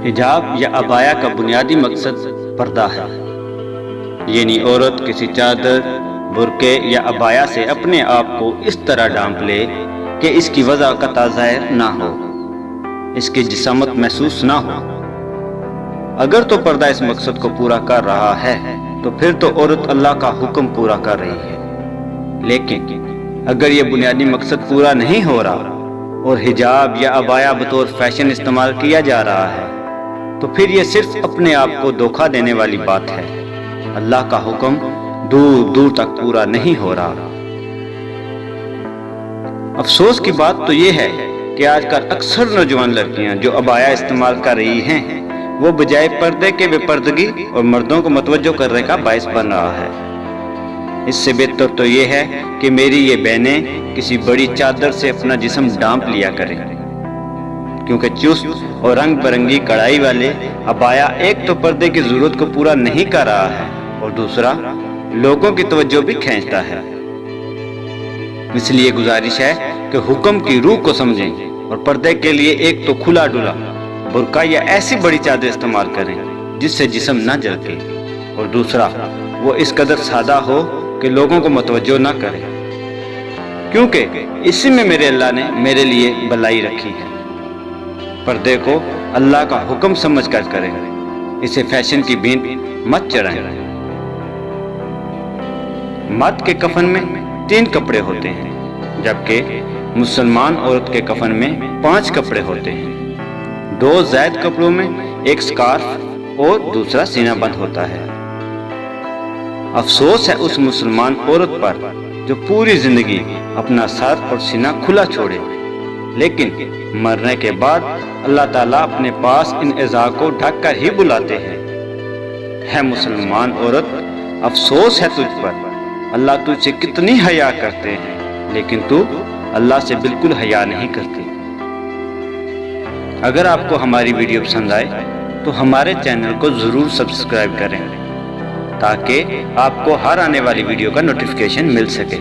حجاب یا عبایا کا بنیادی مقصد پردہ ہے، یعنی عورت کسی چادر، برقعے یا عبایا سے اپنے آپ کو اس طرح ڈھانپ لے کہ اس کی وضاحت ظاہر نہ ہو، اس کی جسامت محسوس نہ ہو۔ اگر تو پردہ اس مقصد کو پورا کر رہا ہے تو پھر تو عورت اللہ کا حکم پورا کر رہی ہے۔ لیکن اگر یہ بنیادی مقصد پورا نہیں ہو رہا اور حجاب یا عبایا بطور فیشن استعمال کیا جا رہا ہے تو پھر یہ صرف اپنے آپ کو دھوکہ دینے والی بات ہے۔ اللہ کا حکم دور دور تک پورا نہیں ہو رہا۔ افسوس کی بات تو یہ ہے کہ آج کل اکثر نوجوان لڑکیاں جو عبایا استعمال کر رہی ہیں وہ بجائے پردے کے بے پردگی اور مردوں کو متوجہ کرنے کا باعث بن رہا ہے۔ اس سے بہتر تو یہ ہے کہ میری یہ بہنیں کسی بڑی چادر سے اپنا جسم ڈھانپ لیا کریں، کیونکہ چست اور رنگ برنگی کڑھائی والے عبایا ایک تو پردے کی ضرورت کو پورا نہیں کر رہا ہے اور دوسرا لوگوں کی توجہ بھی کھینچتا ہے۔ اس لیے گزارش ہے کہ حکم کی روح کو سمجھیں اور پردے کے لیے ایک تو کھلا ڈلا برقع یا ایسی بڑی چادر استعمال کریں جس سے جسم نہ جھلکے، اور دوسرا وہ اس قدر سادہ ہو کہ لوگوں کو متوجہ نہ کرے، کیونکہ اسی میں میرے اللہ نے میرے لیے بلائی رکھی ہے۔ پردے کو اللہ کا حکم سمجھ کر کریں، اسے فیشن کی بھینٹ مت چڑھائیں۔ مرد کے کفن میں 3 کپڑے ہوتے ہیں، جبکہ مسلمان عورت کے کفن میں 5 کپڑے ہوتے ہیں۔ 2 زائد کپڑوں میں ایک سکارف اور دوسرا سینہ بند ہوتا ہے۔ افسوس ہے اس مسلمان عورت پر جو پوری زندگی اپنا سر اور سینہ کھلا چھوڑے، لیکن مرنے کے بعد اللہ تعالیٰ اپنے پاس ان اعضاء کو ڈھک کر ہی بلاتے ہیں۔ ہے مسلمان عورت، افسوس ہے تجھ پر، اللہ تجھ سے کتنی حیا کرتے ہیں لیکن تو اللہ سے بالکل حیا نہیں کرتی۔ اگر آپ کو ہماری ویڈیو پسند آئے تو ہمارے چینل کو ضرور سبسکرائب کریں تاکہ آپ کو ہر آنے والی ویڈیو کا نوٹیفیکیشن مل سکے۔